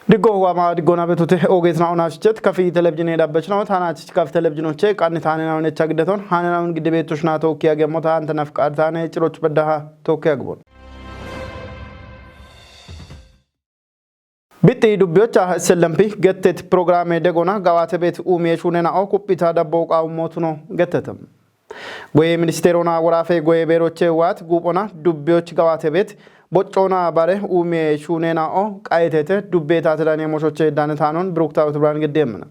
Digona betute ogeetna onachchet kafi television edabachna tanach kaf televizionoche qanitane naune chagdeton hanan gidbeetosh na tokiya gemota antanaf qartane ciroch bedaha tokiya gbon Bitti dubbiyocha sellampi gettet programme degona gawate bet umiyeshunena okupita dabbo qawmotuno gettetam Goye ministerona warafe goye beroche wat gubona dubbiyoch gawate bet Bochona bare ume shunena o qaitete dubbeta tadane moshoche danetanon brukta utbran gedemna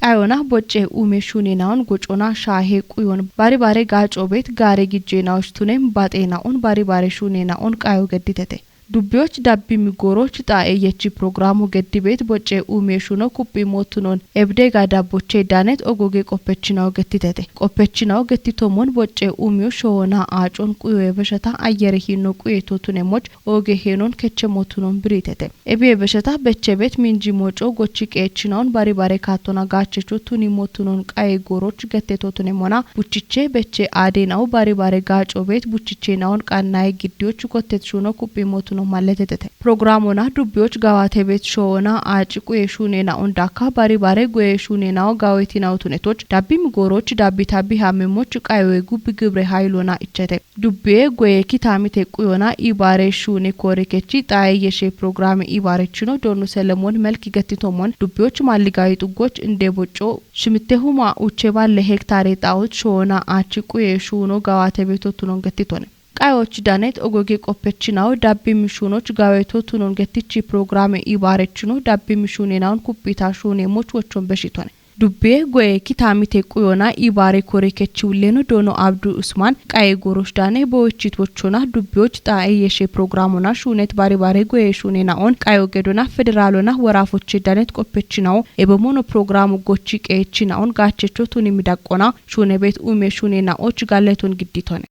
Qayona boche ume shunenaon gochona shahe quyon bari bare gacho bet gare gijena ushtunem batenaon bari bare shunenaon qayo geditete Dubbiyoch dabbi migoroch tae yechi programu gedibet boche ume shuno kuppi motunon ebdega dabboche danet ogoge qoppechinaw gettitete qoppechinaw gettitomon boche ume shona aacon quyo ebeshata ayere hinno quyeto tunemoch oge henon keche motunon britete ebe ebeshata bechebet minji mocho gochi qechinaon bari bare katona gachecho tuni motunon qaye goroch getteto tunemona buchiche beche adenaw bari bare gacho bet buchichenaon qannaay giddiyoch kottet shuno kuppi motunon maletete programona dubbiyoch gawate bet shona aaciqu yeshunena ondaka bari bare goyeshunena gawetina utunetoch dabbi migoroch dabbi tabbi hamemoch qayoy gubbi gibre haylona ichete dubbe goye kitamite quyona ibare shune korekechi taay yeshe programme ibarechino donu selemon melki gettitomon dubbiyoch malligay tugoch indebocho shmitehuma uche balle hektare taawut shona aaciqu yeshuno gawate betotunon gettitone Qayoch danet ogoge qoppechinaw dabbi mishunoch gaweto tunon gettichi programme ibarechino dabbi mishunenaon kuppita shune mochwochon beshitone Dubbe goye kitamite quyona ibare korekechi uleno dono Abdu Usman qaye gorosh dane bochit wochona dubbiyoch tae yeshe programona shunet bari bare goye shunenaon qayo gedona federalona warafochi danet qoppechinaw ebomono programu gochi qechinaon gachecho tuni midaqona shune bet ume shunenaoch galleton gidditone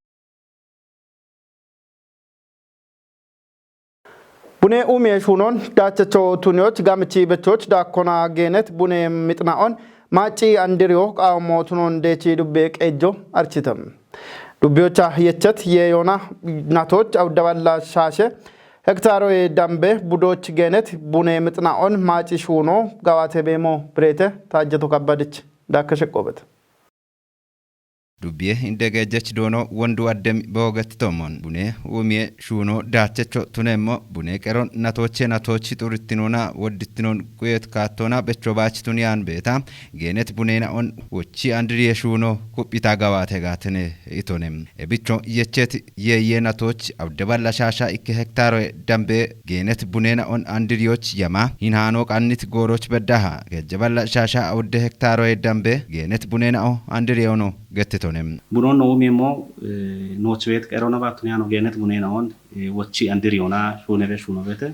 Bune ume shunon dachacho tunyoch gamchi bechoch dakona genet bune mitnaon machi andirio qawmo tunon dechi dubbe qejo architam dubbiyocha yechet yeyona natoch awdawalla shashe hektaro e dambe budoch genet bune mitnaon machi shuno gawate bemo brete tajeto kabadich dakashqobet Dubbiye indegejech dono wondu addem boget tomon bune umie shuno dachecho tunemmo bune qeron natochi turittinona woddittinon kuyet katona bechobach tunian beta genet bunena on wochi andriye shuno kupita gawate gatene itonem ebicho yechet ye natoch abdeballa shasha 2 hektaro dambe genet bunena on andriyoch yama hinhano qannit goroch bedaha gejeballa shasha 2 hektaro dambe genet bunena o andriyono gettitonem bunon no memo nochwet qerona batuniano genet bunena on wochi andiriona shunebe shunobete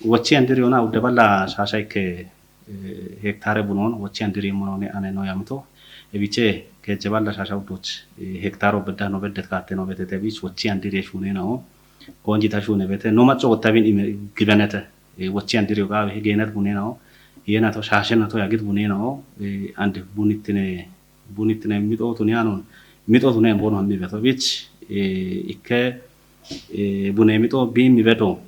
wochi andiriona udeballa shashaike hektare bunon wochi andirimono ane no yamto ebiche kejeballa shasha udoch hektaro bedda no beddet katte no betete bich wochi andire shunena o konjita shunebete no macho wotabin gibenete wochi andirio ga genet bunena o yena to shashena to yagit bunena o ande bunitne mito tunianon mito tunen bono hammi beto bich ikke bune mito bi mi beto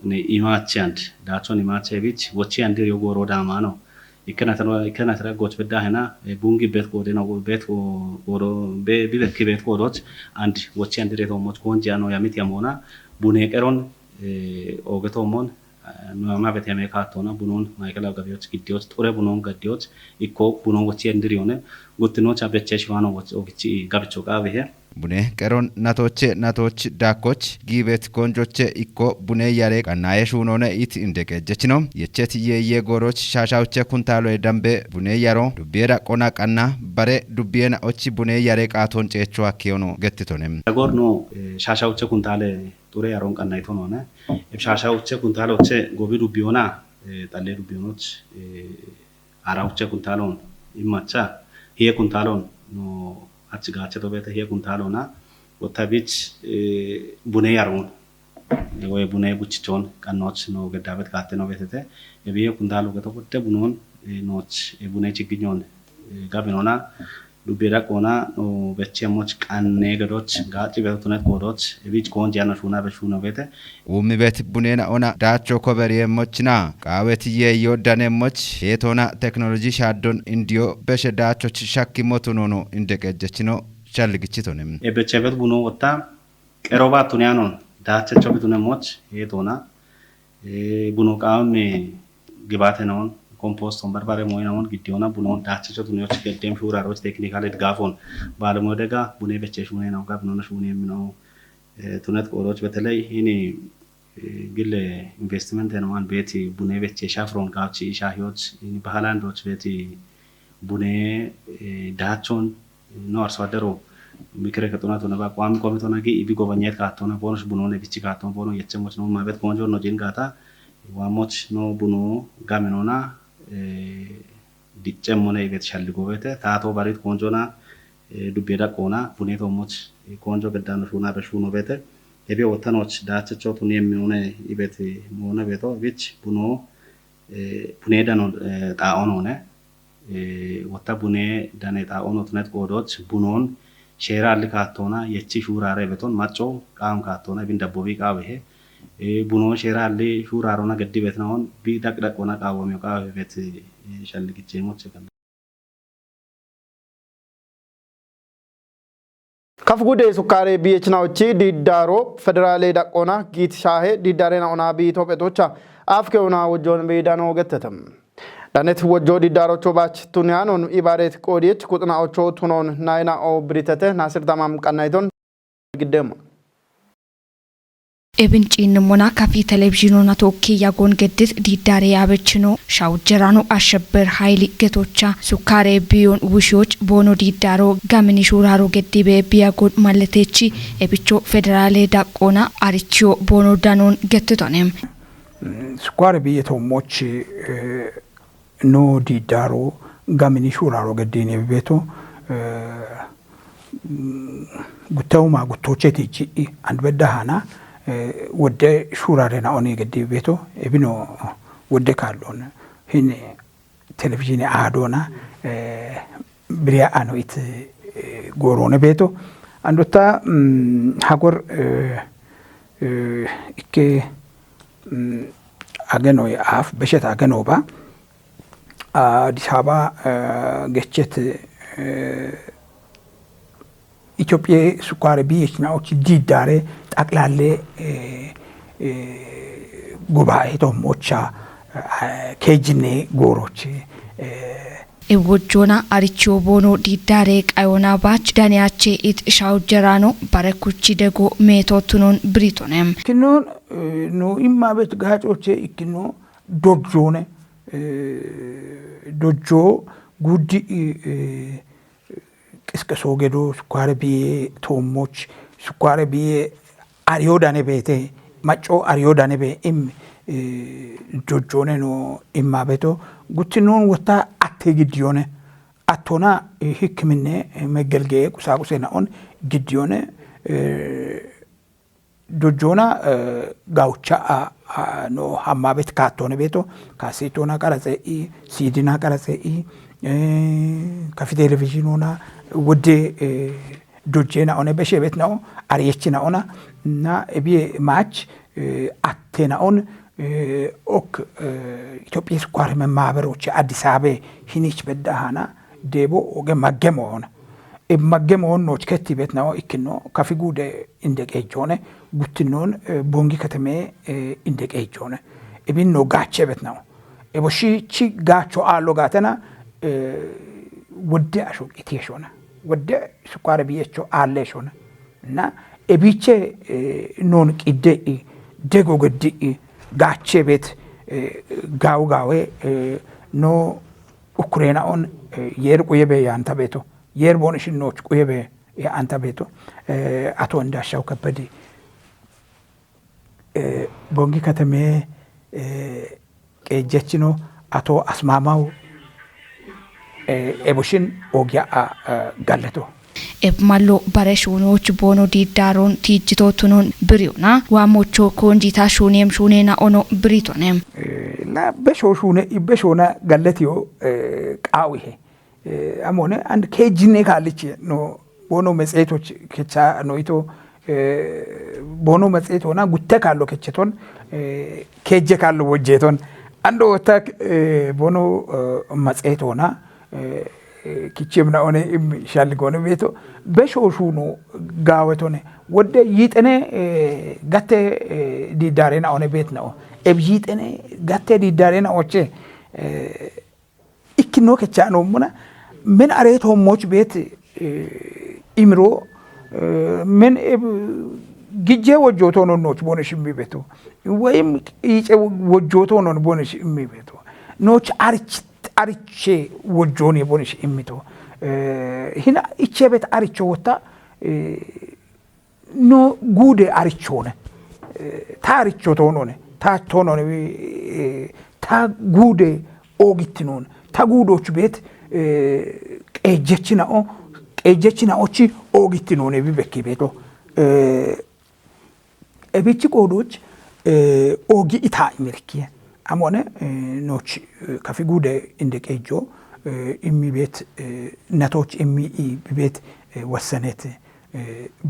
ne imachand dacho ni mache bich wochi andir yogo roda mano ikena tara goch bedda hena bungi bet ko dena go bet ko oro be bi bet kibet ko roch and wochi andir to moch konjano yamit yamona bune qeron ogeto mon no beteme katona bunon Michael Gaviot giddiot tore bunon gaddiot ikko bunon wochi andirione gottino chabeche shwano wochi gabicho qabe bune qeron natoch dakoch gibet konjoche ikko bune yare qanaye shunone it indegejechino yechet ye goroch shashauche kuntalo dambe bune yaro dubiera qona qanna bare dubiena ochi bune yare qaton checho akiono gettitonem gorno shashauche kuntale tore yaron qanna itonone shashauche kuntaloche gobi dubiona talle dubionoch arauche kuntalon imacha hiye kuntalon no achigache to beta hiye kuntalona otabich bune yaron we bune buchichon kanoch no gedabet katte no betete ebiye kuntalo geto kotte bunon noch bune chignon gabinona ዱቤዳ ቆና በቸሞች ቃኔ ገዶች ጋጭ በቱነት ቆዶች ቢጭ ቆንጅ ያነ ሹና በሹና ቤተ ውሚ ቤት ቡኔና ኦና ዳቾ ኮበሪ የሞችና ቃዌት የዮዳኔ ሞች የቶና ቴክኖሎጂ ሻዶን እንዲዮ በሸዳቾች ሻኪ ሞቱ ኖኖ እንደቀጀች ነው ቻልግችቶንም ኤበቸበት ቡኖ ወጣ ቀሮባ ቱኒያኖን ዳቸቸው ቢቱነ ሞች የቶና ቡኖ ቃም ግባተ ነውን ኮምፖስት በርባሬ ሞይናውን ግዲዮና ቡኖን ዳቸቸው ቱኒዎች ገደም ሹራሮች ቴክኒካል ድጋፎን ባለሞያ ደጋ ቡኔ በቸሽ ቡኔ ነው ጋር ነው ሹኔ ነው ቱነት ቆሮች በተለይ ይሄኔ ግል ኢንቨስትመንት ነው ማን ቤት ቡኔ በቸ ሻፍሮን ጋች ሻሂዮች በሃላንዶች ቤት ቡኔ ዳቾን ነው አርሶ አደሩ ምክረ ከጦናቶ ነው ቋሚ ኮሚቴ ነው ጊ ቢጎበኛት ካቶና ቦኖስ ቡኖ ነው ቢቺ ካቶን ቦኖ የቸሞች ነው ማበት ቆንጆ ነው ጂንጋታ ዋሞች ነው ቡኖ ጋሜኖና ዲጨሞነ ይበት ሻልጎ ቤተ ታቶ ባሪት ቆንጆና ዱቤዳ ቆና ቡኔቶ ሞች ቆንጆ ገዳነ ሹና በሹኖ ቤተ የቤ ወተኖች ዳቸቸው ቱኒ የሚሆነ ይበት ሞነ ቤቶ ቢች ቡኖ ቡኔዳ ነው ጣኦን ሆነ ወታ ቡኔ ዳኔ ጣኦን ቱነት ቆዶች ቡኖን ሼራ ልካቶና የቺ ሹራሬ ቤቶን ማጮ ቃም ካቶና ቢንደቦቢ ቃበሄ ቡኖ ሼራ ሊ ሹራሮና ገዲ ቤት ነውን ቢዳቅዳቆና ቃወሚው ቃበ ቤት ሸልግቼ ሞች ከለ ከፍጉዴ ሱካሬ ቢየችናውቺ ዲዳሮ ፌደራሌ ዳቆና ጊት ሻሄ ዲዳሬና ኦና ቢኢትዮጵያቶቻ አፍከውና ወጆን ቤዳኖ ገተተም ዳነት ወጆ ዲዳሮቾ ባች ቱኒያኖን ኢባሬት ቆዲት ቁጥናዎቾ ቱኖን ናይና ኦ ብሪተተ ናስር ተማም ቀናይቶን ግደማ ኤብንጪን ሞና ካፊ ቴሌቪዥኑና ቶኪ ያጎን ገድት ዲዳሬ ያበችኖ ሻውጀራኑ አሸበር ኃይሊ ገቶቻ ሱካሬ ቢዮን ውሾች ቦኖ ዲዳሮ ጋምኒ ሹራሮ ገዲቤ ቢያጎን ማለቴቺ ኤብቾ ፌደራሌ ዳቆና አሪቺዮ ቦኖ ዳኖን ገትቶኔም ሱካሬ ቢየቶሞች ኖ ዲዳሮ ጋምኒ ሹራሮ ገዲኔ ቤቶ ጉተውማ ጉቶቼ ቲጂ አንድ በዳሃና ወደ ሹራሬና ኦኔ ገዲ ቤቶ ኤቢኖ ወደ ካሎን ሂን ቴሌቪዥን አዶና ብሪያ አኖይት ጎሮነ ቤቶ አንዶታ ሀጎር ኢኬ አገኖ አፍ በሸት አገኖባ አዲስ አበባ ገቸት ኢትዮጵያ ሱካሬ ቢየችናዎች ዲዳሬ ጠቅላሌ ጉባኤ ቶሞቻ ኬጅኔ ጎሮች ኤወጆና አሪቺዮ ቦኖ ዲዳሬ ቃዮና ባች ዳኒያቼ ኢት ሻውጀራኖ ባረኩቺ ደጎ ሜቶቱኖን ብሪቶኔም ክኖን ኖ ኢማበት ጋጮቼ ኢክኖ ዶጆኔ ዶጆ ጉዲ ቅስቀሶ ገዶ ሱካሬ ቢዬ ቶሞች ሱካሬ ቢዬ አሪዮዳኔ ቤቴ ማጮ አሪዮዳኔ ቤ ኢም ጆጆኔ ኖ ኢማ ቤቶ ጉትኖን ወታ አቴ ግዲዮኔ አቶና ህክምኔ መገልገ ቁሳቁሴና ኦን ግዲዮኔ ጆጆና ጋውቻ ኖ ሀማ ቤት ካቶኔ ቤቶ ካሴቶና ቀረጼ ሲዲና ቀረጼ ከፊ ቴሌቪዥኑና ወደ ዶጄና ኦነ በሸቤት ነው አሪየችና ኦና እና እቢ ማች አቴና ኦን ኦክ ኢትዮጵያ ስኳር ማህበሮች አዲስ አበባ ሂኒች በዳሃና ዴቦ ኦገ ማገሞ ሆነ ማገሞ ሆኖች ከቲቤት ነው ኢክኖ ከፊጉደ እንደቀጆነ ጉትኖን ቦንጊ ከተሜ እንደቀጆነ እቢኖ ጋቸቤት ነው እቦሺ ቺ ጋቾ አሎ ጋተና ወደ አሾቅ ኢቴሾና ወደ ሱካሬ ቢየቾ አለሾና እና እቢቼ ኖን ቂደ ደጎ ገዲ ጋቼ ቤት ጋው ጋዌ ኖ ኡክሬናውን የርቁ የበ ያንተ ቤቶ የርቦንሽኖች ቁየበ ያንተ ቤቶ አቶ እንዳሻው ከበደ ቦንጊ ከተሜ ቀጀችኖ አቶ አስማማው ኤቦሽን ኦጊያ ጋለቶ ኤብማሎ ባረሹኖች ቦኖ ዲዳሮን ቲጅቶቱኖን ብሪውና ዋሞቾ ኮንጂታ ሹኔም ሹኔና ኦኖ ብሪቶኔም ላ በሾሹነ ይበሾና ጋለቲዮ ቃዊሄ አሞነ አንድ ኬጅኔ ካልች ነው ቦኖ መጽሔቶች ከቻ ነው ይቶ ቦኖ መጽሔት ሆና ጉተ ካሎ ከቸቶን ኬጀ ካሎ ወጀቶን አንዶ ወታ ቦኖ መጽሔት ሆና ኪችምና ሆነ ሻልጎነ ቤቶ በሾሹ ነው ጋወቶነ ወደ ይጥነ ጋቴ ዲዳሬና ሆነ ቤት ነው እብይጥነ ጋቴ ዲዳሬና ኦቼ ኢክኖ ከቻ ነው ሙና ምን አሬት ሆሞች ቤት ኢምሮ ምን ግጄ ወጆቶ ነው ኖች ቦነሽ የሚቤቱ ወይም ይጨ ወጆቶ ነው ቦነሽ የሚቤቱ ኖች አርቼ ወጆን የቦነሽ የሚቶ ሂና እቼ ቤት አርቾ ወጣ ኖ ጉዴ አርቾ ነ ታርቾ ቶኖ ነ ታቶ ነው ታ ጉዴ ኦጊትኖን ታጉዶች ቤት ቀጀችናኦች ኦጊትኖን ቢበኪ ቤቶ እብቺ ቆዶች ኦጊ ኢታ ኢምርኪ አሞነ ኖች ከፊ ጉዴ እንደ ቀጆ ኢሚ ቤት ነቶች ኢሚ ቤት ወሰነት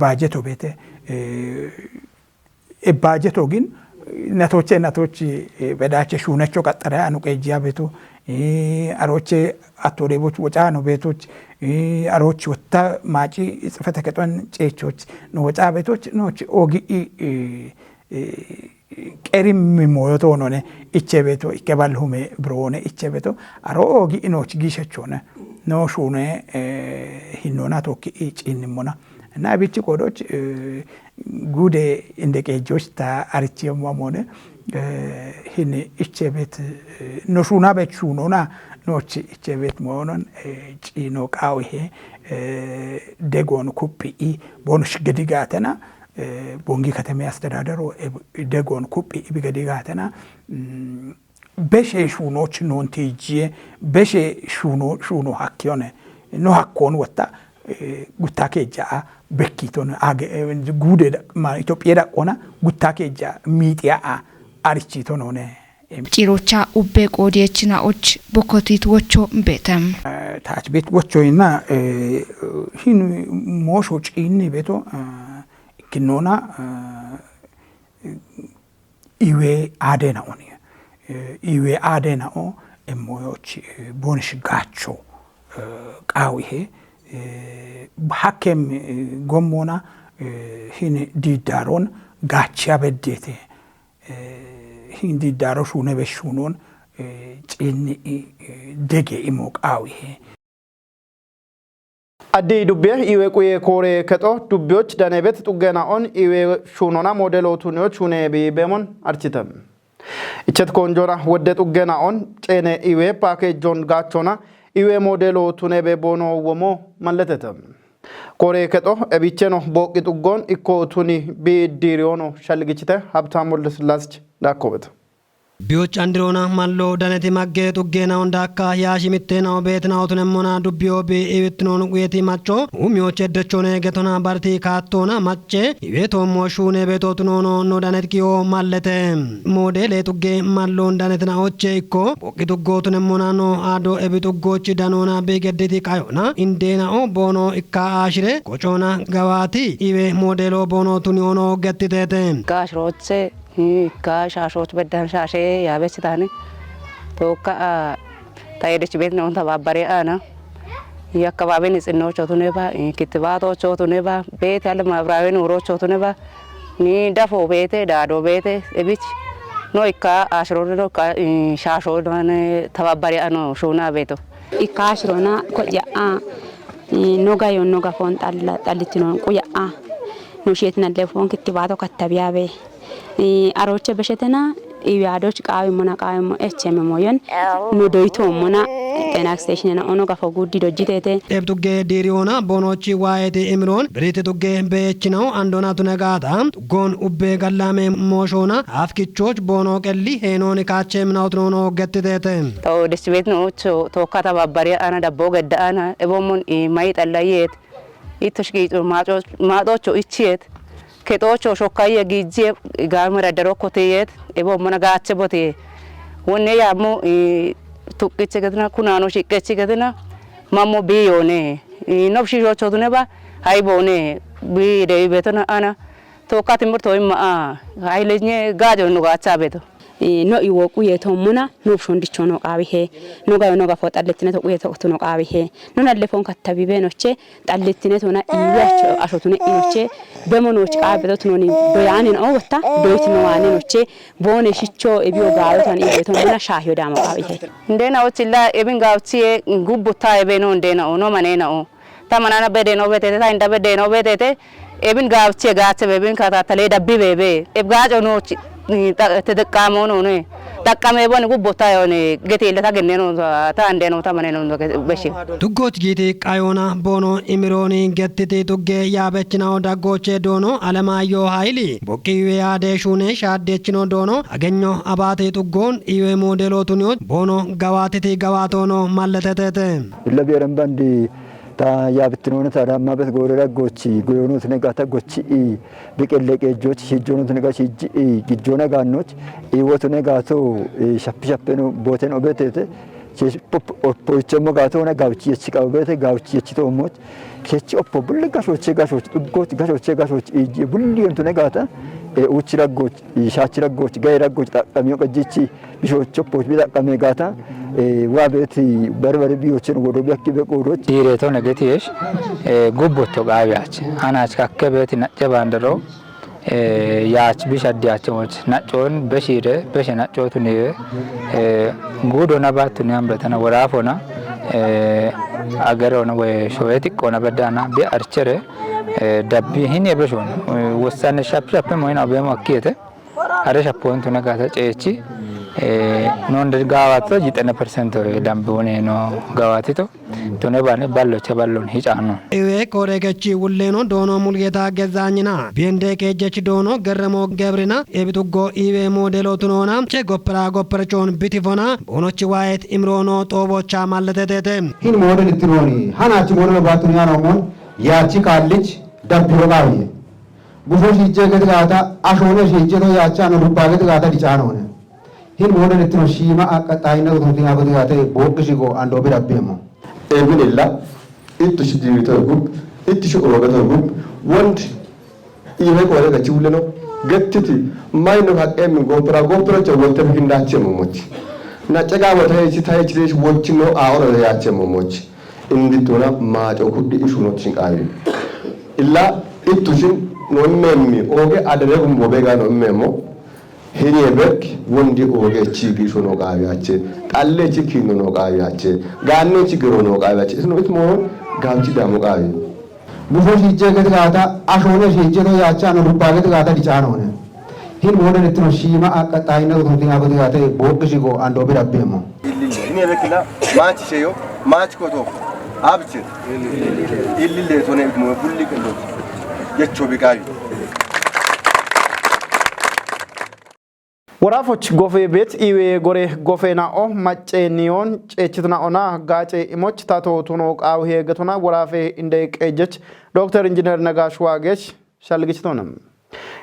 ባጀቶ ቤት ባጀቶ ግን ነቶች በዳቸ ሹነቾ ቀጠረ አኑ ቀጂያ ቤቱ አሮቼ አቶሬቦች ወጫ ነው ቤቶች አሮች ወታ ማጪ ጽፈተ ከጦን ጨቾች ነው ወጫ ቤቶች ኖች ኦጊ ቀሪም ሞዮቶ ሆነ እቼ ቤቶ ይከባልሁሜ ብሮነ እቼ ቤቶ አሮ ኦጊ ኖች ጊሸቾነ ነው ሹነ ሂኖና ቶኪ ጪንሞና እና ቢቺ ቆዶች ጉዴ እንደ ቀጆች ታ አርቺየም ሆነ ሂን እቼ ቤት ኖሹና በቹኖና ኖች እቼ ቤት መሆኑን ጪኖ ቃው ይሄ ደጎን ኩጲ ቦንሽ ገዲጋተና ቦንጊ ከተማ ያስተዳደሩ ደጎን ኩጲ ቢገዲጋተና በሼ ሹኖች ኖንቲጂ በሼ ሹኖ ሀኪዮነ ኖ ሀኮን ወጣ ጉታኬጃ በኪቶን አገ ጉዴ ኢትዮጵያ ዳቆና ጉታኬጃ ሚጢያ አርቺቶ ነውነ ጭሮቻ ኡቤ ቆዲየችናዎች ቦኮቲት ወቾ ቤተም ታች ቤት ወቾይና ሂን ሞሾ ጪኒ ቤቶ ክኖና ኢዌ አደናውን ኢዌ አደናኦ እሞዮች ቦንሽ ጋቾ ቃው ይሄ ሐከም ጎሞና ሂን ዲዳሮን ጋቻ በዴቴ ሂን ዲዳሮ ሹነ በሹኖን ጪኒ ደጌ ኢሞቃው ይሄ አዲ ዱቤ ኢዌ ቁዬ ኮሬ ከጦ ዱቤዎች ዳኔቤት ጡገናኦን ኢዌ ሹኖና ሞዴሎቱኒዎች ሹኔ ቢቤሞን አርቺተም እቸት ኮንጆራ ወደ ጡገናኦን ጬኔ ኢዌ ፓኬጆን ጋቾና ኢዌ ሞዴሎቱኔ ቤቦኖ ወሞ ማለተተም ኮሬ ከጦ እቢቼኖ ቦቂ ጡጎን ኢኮቱኒ ቢዲሪዮኖ ሻልግችተ ሀብታም ወልደስላስች ዳኮበት ቢዮች አንድሮና ማሎ ዳነቲ ማጌ ጡጌና ወንዳካ ያሽሚቴናው ቤትናው ተነሞና ዱቢዮ ቢኢብትኖን ቁየቲ ማቾ ኡሚዮች ደቾነ ገቶና ባርቲ ካቶና ማቼ ኢቤቶ ሞሹኔ ቤቶቱኖኖ ኖ ዳነት ኪዮ ማለተ ሞዴል ጡጌ ማሎ ዳነትናዎች ኢኮ ቦቂ ጡጎ ተነሞና ኖ አዶ ኤቢጡጎች ዳኖና ቢገድቲ ቃዮና ኢንዴናኦ ቦኖ ኢካ አሽሬ ቆጮና ገባቲ ኢቤ ሞዴሎ ቦኖ ቱኒዮኖ ገትቴተ ጋሽሮቼ ካሻሾች በዳን ሻሼ ያበችታኒ ቶካ ታይደች ቤት ነው ተባባሪ አና የአካባቢ ንጽህናዎች ኦቱኔባ ክትባቶች ኦቱኔባ ቤት ያለ ማብራዊ ኑሮች ኦቱኔባ ኒ ዳፎ ቤቴ ዳዶ ቤቴ እቢች ኖ ኢካ አሽሮ ነው ሻሾ ነው ተባባሪ አኖ ሹና ቤቶ ኢካ አሽሮና ቆያ ኖጋ ዮኖጋ ፎን ጣልች ነው ቆያ ኖሼት ነለፎን ክትባቶ ከተቢያቤ አሮቼ በሸተና ኢያዶች ቃዊ ሞና ቃዊ ሞ ኤችኤም ሞየን ኖዶይቶ ሞና ጤና ስቴሽን ና ኦኖ ጋፎ ጉዲ ዶጂቴቴ ኤብቱጌ ዲሪዮና ቦኖቺ ዋይቴ ኢምሮን ብሪት ቱጌ በኤችናው አንዶና ቱነጋታ ጎን ኡቤ ጋላሜ ሞሾና አፍኪቾች ቦኖ ቀሊ ሄኖን ካቸም ናውት ኖኖ ገትቴቴ ተው ደስ ቤት ነው ቶካ ተባባሪ አና ዳቦ ገዳ አና ኤቦሞን ማይ ጠላየት ኢቶሽጊ ማጮቹ ኢቺየት ከቶቾ ሾካየ ጊዜ ጋመረ ደሮኮቴየት ኤቦ መነጋቸ ቦቴ ወኔ ያሙ ቱቅች ገድና ኩናኖ ሽቀች ገድና mammo biyone nobshisho choduneba haybone bi de betona ana to katimurto imma haylenya gajo no gacha beto no iwo kuye to muna no shondicho no qabihe no ga fotaletine to kuye to no qabihe no nalefon katabibe noche taletine to na iwacho ashotune inoche bemonoch qabeto to ni doyani no wata doyti no wani noche bone shicho ebiyo gawo tan ibe to muna shahyo dama qabihe ndena otilla ebin gawtie gubbuta ebe no ndena no manena o tamanana bede no betete ta inda bede no betete ebin gawtie gaate bebin kata tale dabbi bebe ebgajo no ተደቃሞ ነው ነው ተቀመ ቦን ጉቦታ የሆነ ገቴ ለታገነ ነው ታንደ ነው ታመነ ነው በሽ ቱጎት ጌቴ ቃዮና ቦኖ ኢሚሮኒ ገትቴ ቱጌ ያበችናው ዳጎቼ ዶኖ አለማዮ ኃይሊ ቦቂዩ ያደሹኔ ሻደችኖ ዶኖ አገኞ አባቴ ቱጎን ኢዌ ሞዴሎቱኒዮ ቦኖ ጋዋቴቴ ጋዋቶኖ ማለተተተ ለቢረምባንዲ ta yaabitinoon taadammaabet goorera gochi goyoonut negata gochi biqilleqee jochi hijjoonut nega hijji gijjoona gaannoch iwotu negato shappeno booten obetete oppoichemmo gato na gawchi yechi qabete gawchi yechi toomoch kechi oppo bulle gashoche gashoche bulli entu negata uchira goch shaachira goch gaira goch taqamiyo qajichi bishocho poch bi taqame gata waabeti barbare biyochen godo biakki be qodoch direto negatiyesh gubboto gaabiyach anach kakkebeti nacce bandero yaach bishadiyachmoch naccon beshire beshe naccotuni gudo nabatu ni ambretana warafona agarona we showeti kona bedana bi archere dabbi hin yebeshon wasane shap moina be makkete are shapontu negata cechi non del gawato 90% dambone no gawatito tone bane ballo che ballon hicano ewe koregechi wulleno dono mulgeta gezanyina bende kejechi dono gerremo gebrina ebitugo iwe modelo tunona che gopperchon bitifona bonochi wayet imrono tobocha malletete hin model itinoni hanachi model batunya no mon yachi college dabbi gawiye bufo shije gedgata ashone shije no yacha no rubage gedgata dicano ne hin model itino shima akataina uduntina gedgata bokkishigo ando birabbemo ebinilla ittu shidito group ittu shorogato group wond iwe ko daga ciwleno gattiti mayno haqqem gopra ce wonte hindace momoci na caga mata yaci tayi ci woccino a ora yace momoci indi tona ma to kuddi isuno cinqawi illa ittu shin non memmi oge adare gumbo be ga non memmo hiriye bek wondi oge cigi sono gawiace talle cikino no gawiace ganne cigiro no gawiace isno itmo gawci damu gawi bufo shije gedgata ashone shije no yacha no rubage gedgata dicano ne hin model itno shima akataina uduntina gedgata bokkishigo ando birabbemo ne bekila machi cheyo machi koto abche illille tone mo bulli kendo yecho bigawi ወራፎች ጎፌ ቤት ኢዌ ጎሬ ጎፌናኦ ማጨኒዮን ጨችትናኦና ጋጨ ኢሞች ታቶ ቱኖ ቃው ሄገቱና ወራፌ እንደ ቀጀች ዶክተር ኢንጂነር ነጋሽ ዋጌሽ ሻልግችቶንም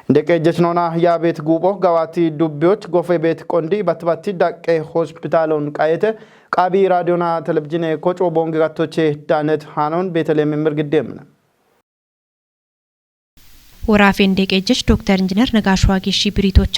እንደ ቀጀች ኖና ያ ቤት ጉቦ ጋዋቲ ዱቢዎች ጎፌ ቤት ቆንዲ ባትባቲ ዳቀ ሆስፒታሎን ቃየተ ቃቢ ራዲዮና ቴሌቪዥን ኮጮ ቦንግ ጋቶቼ ዳነት ሃኖን ቤተልሔም ምርግደም ወራፌ እንደ ቀጀች ዶክተር ኢንጂነር ነጋሽ ዋጌሽ ብሪቶቻ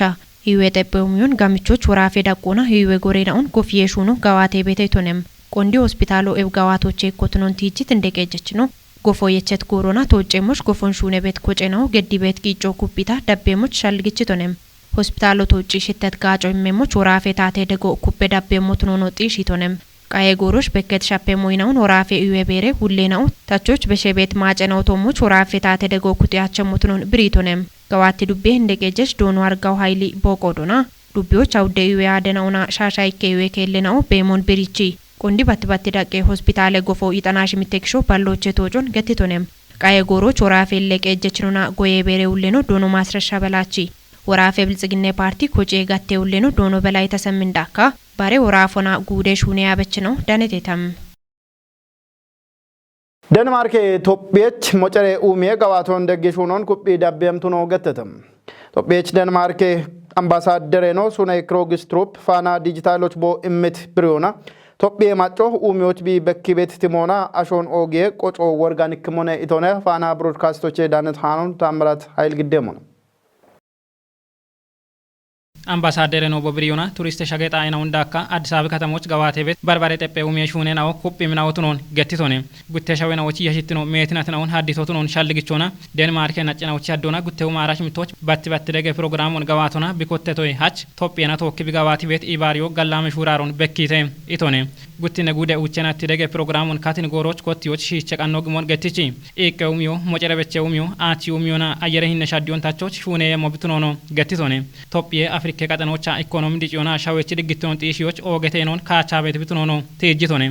ይዌ ጠበውሚውን ጋምቾች ወራፌ ዳቆና ይዌ ጎሬናውን ጎፍየሹኑ ጋዋቴ ቤቴቶንም ቆንዲ ሆስፒታሎ ኤብ ጋዋቶቼ ኮትኖን ቲጂት እንደቀጀች ነው ጎፎ የቸት ጎሮና ተወጨሞች ጎፎን ሹነ ቤት ኮጨናው ገዲ ቤት ቂጮ ኩፒታ ዳቤሞች ሻልግችቶንም ሆስፒታሎ ተወጪ ሽተት ጋጮ ሜሞች ወራፌ ታቴ ደጎ ኩፔ ዳቤሞት ነው ጢሽቶንም ቃየ ጎሮሽ በከት ሻፔ ሞይናውን ወራፌ ይዌ ቤሬ ሁሌናው ታቾች በሸቤት ማጨናው ቶሞች ወራፌ ታቴ ደጎ ኩቲያቸሙት ነው ብሪቶንም ጋዋቲ ዱቤ እንደቀጀች ዶኖ አርጋው ኃይሊ ቦቆዶና ዱቤዎች አውደዩ ያደናውና ሻሻይከ ይዌ ከለናው በሞን ብሪቺ ቆንዲ ባትባቲ ዳቄ ሆስፒታል ጎፎ ይጠናሽ ሚቴክሾ ባሎቼ ቶጆን ገቲቶንም ቃየ ጎሮች ወራፌ ለቀጀችኑና ጎዬ ቤሬውሌኖ ዶኖ ማስረሻ በላቺ ወራፌ ብልጽግና ፓርቲ ኮጬ ጋቴውሌኖ ዶኖ በላይ ተሰምንዳካ ባሬ ወራፎና ጉዴሽ ሁኔ ያበች ነው ዳነቴታም ደንማርክ ኢትዮጵያች ሞጨሬ ኡሜ ጋዋቶን ደገሹኖን ኩጲ ዳቤምቱ ነው ገተተም ኢትዮጵያች ደንማርክ አምባሳደር ነው ሱኔ ክሮግስትሩፕ ፋና ዲጂታሎች ቦ እምት ብሪዮና ቶጵዬ ማጮ ኡሚዎች ቢ በኪ ቤት ቲሞና አሾን ኦጌ ቆጮ ወርጋኒክ ሞነ ኢቶነ ፋና ብሮድካስቶች ዳነት ሃኑን ታምራት ኃይል ግደሙ ነው አምባሳደር ነው በብሪዮና ቱሪስት ሸገጣ አይናው እንዳካ አዲስ አበባ ከተሞች ገዋቴ ቤት በርበሬ ጠጴው ሜሹኔ ነው ኮፕ ምናውት ነው ገቲቶኔ ጉቴሻው ነው ወጪ የሽት ነው ሜትናት ነው ሀዲቶት ነው ሻልግቾና ዴንማርክ ነጭናው ያዶና ጉቴው ማራሽ ምቶች ባት ደገ ፕሮግራሙን ገዋቶና ቢኮተቶይ ሀች ቶጵየና ቶክ ቢገዋቲ ቤት ኢባሪዮ ገላም ሹራሮን በኪቴ ኢቶኔ ጉቲነ ጉደ ውቸናት ደገ ፕሮግራሙን ካቲን ጎሮች ኮቲዎች ሺቸቃኖ ግሞን ገቲቺ ኢቀውሚዮ ሞጨረበቸውሚዮ አቲውሚዮና አየረሂነ ሻዲዮን ታቾች ሹኔ የሞብትኖ ነው ገቲቶኔ ቶጵየ አፍሪካ ቀጠኖቻ ኢኮኖሚ ዲጂዮና ሻዌች ድግቶን ጢሺዎች ኦገቴኖን ካቻ ቤት ብትኖኖ ትጅቶኔ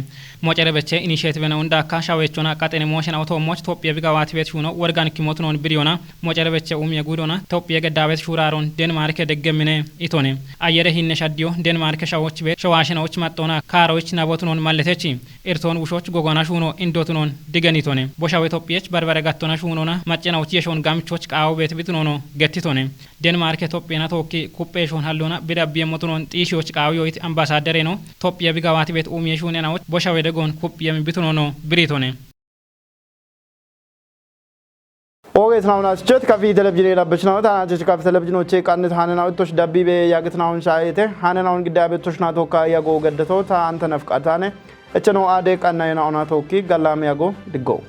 ሞጨረበቸ ኢኒሼቲቭ ነው እንዳካ ሻዌቾና ቀጠኔ ሞሽን አውቶሞች ቶጵየ ቢጋዋት ቤት ሹኖ ኦርጋኒክ ሞትኖን ብሪዮና ሞጨረበቸ ኡሚየ ጉዶና ቶጵየ ገዳቤት ሹራሮን ዴንማርክ ደገምኔ ኢቶኔ አየረ ሂነ ሻዲዮ ዴንማርክ ሻዎች ቤት ሸዋሽናዎች ማጦና ካሮች ናቦትኖን ማለተቺ ኤርቶን ውሾች ጎጎና ሹኖ ኢንዶትኖን ድገኒቶኔ ቦሻው ቶጵየች በርበረ ጋቶና ሹኖና ማጨናዎች የሾን ጋምቾች ቃው ቤት ብትኖኖ ገቲቶኔ ዴንማርክ ቶጵየና ቶኪ ኩጴሾን ሀሎና ቢዳቢየ ሞትኖን ጢሺዎች ቃውዮት አምባሳደር ነው ቶጵየ ቢጋዋት ቤት ኡሚየ ሹኔናዎች ቦሻው ደጎን ኩጵየ ብትኖኖ ብሪቶኔ ኦጌት ናውናችት ካፊ ቴሌቪዥን የላበችናው ታናቸች ካፊ ቴሌቪዥኖቼ ቃንት ሃነናውቶች ዳቢቤ ያግትናውን ሻይቴ ሃነናውን ግዳቤቶች ናቶካ ያጎ ገደተው ታንተ ነፍቃታኔ እቸ ነው አዴ ቃና የናውና ቶኪ ገላም ያጎ ድጎው